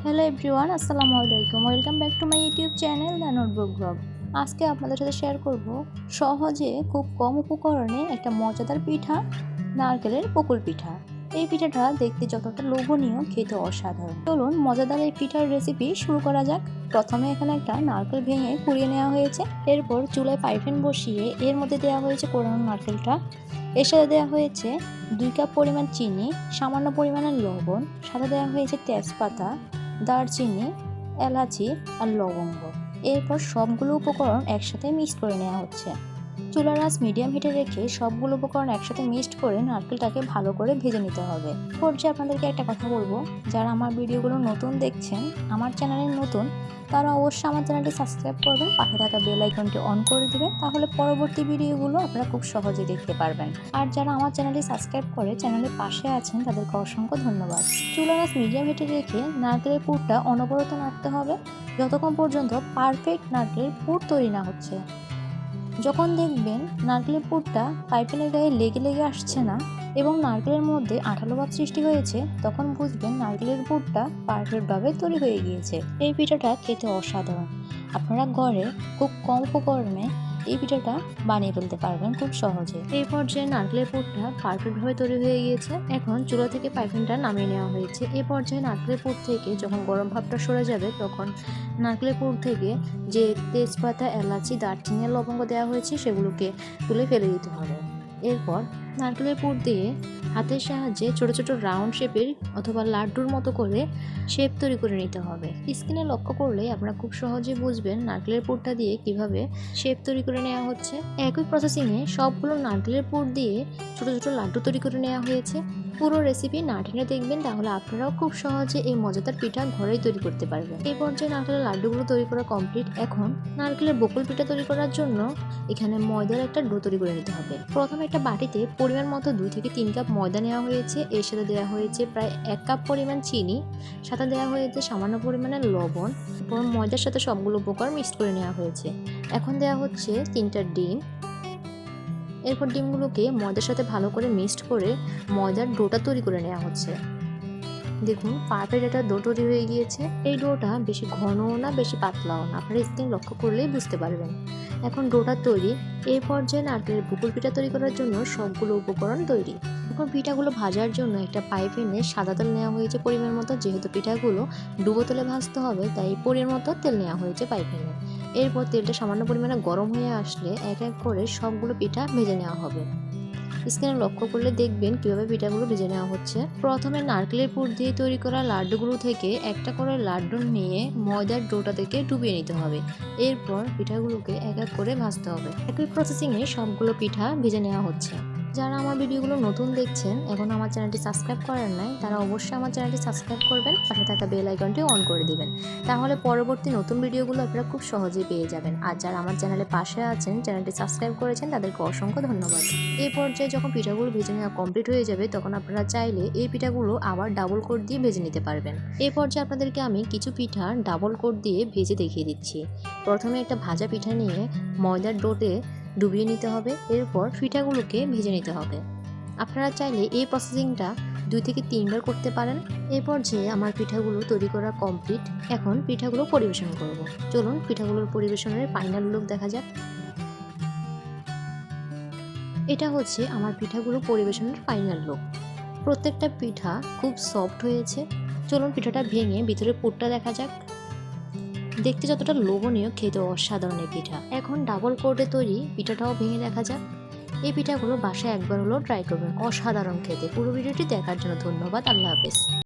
Hello everyone, আসসালামু আলাইকুম। Welcome back to my YouTube channel the notebook blog. আজকে আপনাদের সাথে শেয়ার করব সহজে খুব কম উপকরণে একটা মজাদার পিঠা, নারকেলের পুকুল পিঠা। এই পিঠাটা দেখতে যতটা লোভনীয়, খেতে অসাধারণ। চলুন মজাদার এই পিঠার রেসিপি শুরু করা যাক। প্রথমে এখানে একটা নারকেল ভেঙে কুড়িয়ে নেওয়া হয়েছে। এরপর চুলায় পাইপেন বসিয়ে এর মধ্যে দেওয়া হয়েছে কোরানো নারকেলটা। এর সাথে দেওয়া হয়েছে 2 কাপ পরিমাণ চিনি, সামান্য পরিমাণের লবণ, সাথে দেওয়া হয়েছে তেজপাতা, দারচিনি, এলাচি আর লবঙ্গ। এরপর সবগুলো উপকরণ একসাথে মিক্সড করে নেওয়া হচ্ছে। চুলার আঁচ মিডিয়াম হিটে রেখে সবগুলো উপকরণ একসাথে মিক্সড করে নারকেলটাকে ভালো করে ভেজে নিতে হবে। পর্যায়ে আপনাদেরকে একটা কথা বলবো, যারা আমার ভিডিওগুলো নতুন দেখছেন, আমার চ্যানেলে নতুন, তারা অবশ্যই আমার চ্যানেলটি সাবস্ক্রাইব করবেন, পাশে থাকা বেল আইকনটি অন করে দিবেন, তাহলে পরবর্তী ভিডিওগুলো আপনারা খুব সহজে দেখতে পারবেন। আর যারা আমার চ্যানেলটি সাবস্ক্রাইব করে চ্যানেলের পাশে আছেন, তাদেরকে অসংখ্য ধন্যবাদ। চুলার আঁচ মিডিয়াম হিটে রেখে নারকেলের পুরটা অনবরত নাড়তে হবে যতক্ষণ পর্যন্ত পারফেক্ট নারকেলের পুর তৈরি না হচ্ছে। যখন দেখবেন নারকেলের পুরটা পাইপেনের গায়ে লেগে লেগে আসছে না এবং নারকেলের মধ্যে আঠালো ভাব সৃষ্টি হয়েছে, তখন বুঝবেন নারকেলের পুরটা পারফেক্টভাবে তৈরি হয়ে গিয়েছে। এই পিঠাটা খেতে অসাধারণ। আপনারা ঘরে খুব কম উপকরণে এই পিঠাটা বানিয়ে ফেলতে পারবেন খুব সহজে। এই পর্যায়ে নারকেলের পুরটা পারফেক্টভাবে তৈরি হয়ে গিয়েছে। এখন চুলা থেকে পাইপেনটা নামিয়ে নেওয়া হয়েছে। এই পর্যায়ে নারকেলের পুর থেকে যখন গরম ভাবটা সরে যাবে, তখন নারকেলের পুর থেকে যে তেজপাতা, এলাচি, দারচিনি আর লবঙ্গ দেওয়া হয়েছে সেগুলোকে তুলে ফেলে দিতে হবে। এরপর নারকেলের পুর দিয়ে হাতের সাহায্যে ছোট ছোট রাউন্ড শেপের অথবা লাড্ডুর মতো করে শেপ তৈরি করে নিতে হবে। স্ক্রিনে লক্ষ্য করলে আপনারা খুব সহজে বুঝবেন নারকেলের পুরটা দিয়ে কিভাবে শেপ তৈরি করে নেওয়া হচ্ছে। একই প্রসেসিংয়ে সবগুলো নারকেলের পুর দিয়ে ছোট ছোট লাড্ডু তৈরি করে নেওয়া হয়েছে। পুরো রেসিপি না টেনে দেখবেন, তাহলে আপনারাও খুব সহজে এই মজাদার পিঠা ঘরেই তৈরি করতে পারবেন। এই পর্যায়ে নারকেলের লাড্ডুগুলো তৈরি করা কমপ্লিট। এখন নারকেলের বকুল পিঠা তৈরি করার জন্য এখানে ময়দার একটা ডো তৈরি করে নিতে হবে। প্রথমে একটা বাটিতে পরিমাণ মতো 2 থেকে 3 কাপ ময়দা নেওয়া হয়েছে। এর সাথে দেওয়া হয়েছে প্রায় 1 কাপ পরিমাণ চিনি, সাথে দেওয়া হয়েছে সামান্য পরিমাণের লবণ। এরপর ময়দার সাথে সবগুলো উপকরণ মিক্সড করে নেওয়া হয়েছে। এখন দেওয়া হচ্ছে 3টা ডিম। এরপর ডিমগুলোকে ময়দার সাথে ভালো করে মিক্সড করে ময়দার ডোটা তৈরি করে নেওয়া হচ্ছে। দেখুন পারফেক্ট একটা ডো তৈরি হয়ে গিয়েছে। এই ডোটা বেশি ঘনও না বেশি পাতলাও না, আপনারা স্ক্রিন লক্ষ্য করলেই বুঝতে পারবেন। এখন ডোটা তৈরি। এই পর্যায়ে নারকেলের পুকুল পিঠা তৈরি করার জন্য সবগুলো উপকরণ তৈরি। এখন পিঠাগুলো ভাজার জন্য একটা পাইপ এনে সাদা তেল নেওয়া হয়েছে পরিমাণ মতো। যেহেতু পিঠাগুলো ডুবো তেলে ভাজতে হবে, তাই পরিমাণ মতো তেল নেওয়া হয়েছে পাইপ এনে। এরপর তেলটা সামান্য পরিমাণে গরম হয়ে আসলে এক এক করে সবগুলো পিঠা ভেজে নেওয়া হবে। স্ক্রিনে লক্ষ্য করলে দেখবেন কিভাবে পিঠাগুলো ভেজে নেওয়া হচ্ছে। প্রথমে নারকেলের পুর দিয়ে তৈরি করা লাড্ডুগুলো থেকে একটা করে লাড্ডু নিয়ে ময়দার ডোটা থেকে ডুবিয়ে নিতে হবে। এরপর পিঠাগুলোকে এক এক করে ভাজতে হবে। একই প্রসেসিংয়ে সবগুলো পিঠা ভেজে নেওয়া হচ্ছে। যারা আমার ভিডিওগুলো নতুন দেখছেন, এখন আমার চ্যানেলটি সাবস্ক্রাইব করেন নাই, তারা অবশ্যই আমার চ্যানেলটি সাবস্ক্রাইব করবেন, পাশে থাকা বেল আইকনটি অন করে দিবেন, তাহলে পরবর্তী নতুন ভিডিওগুলো আপনারা খুব সহজেই পেয়ে যাবেন। আর যারা আমার চ্যানেলের পাশে আছেন, চ্যানেলটি সাবস্ক্রাইব করেছেন, তাদেরকে অসংখ্য ধন্যবাদ। এই পর্যায়ে যখন পিঠাগুলো ভেজে নেওয়া কমপ্লিট হয়ে যাবে, তখন আপনারা চাইলে এই পিঠাগুলো আবার ডাবল কোট দিয়ে ভেজে নিতে পারবেন। এই পর্যায়ে আপনাদেরকে আমি কিছু পিঠা ডাবল কোট দিয়ে ভেজে দেখিয়ে দিচ্ছি। প্রথমে একটা ভাজা পিঠা নিয়ে ময়দার ডোতে ডুবিয়ে নিতে হবে। এরপর পিঠাগুলোকে ভেজে নিতে হবে। আপনারা চাইলে এই প্রসেসিংটা 2 থেকে 3 বার করতে পারেন। এই পর্যায়ে আমার পিঠাগুলো তৈরি করা কমপ্লিট। এখন পিঠাগুলো পরিবেশন করব। চলুন পিঠাগুলোর পরিবেশনের ফাইনাল লুক দেখা যাক। এটা হচ্ছে আমার পিঠাগুলো পরিবেশনের ফাইনাল লুক। প্রত্যেকটা পিঠা খুব সফট হয়েছে। চলুন পিঠাটা ভেঙে ভিতরে পুরটা দেখা যাক। দেখতে যতটা লোভনীয়, খেতে অসাধারণ এই পিঠা। এখন ডাবল কোটে তৈরি পিঠাটাও ভেঙে দেখা যাক। এই পিঠাগুলো বাসায় একবার হলেও ট্রাই করবেন, অসাধারণ খেতে। পুরো ভিডিওটি দেখার জন্য ধন্যবাদ। আল্লাহ হাফেজ।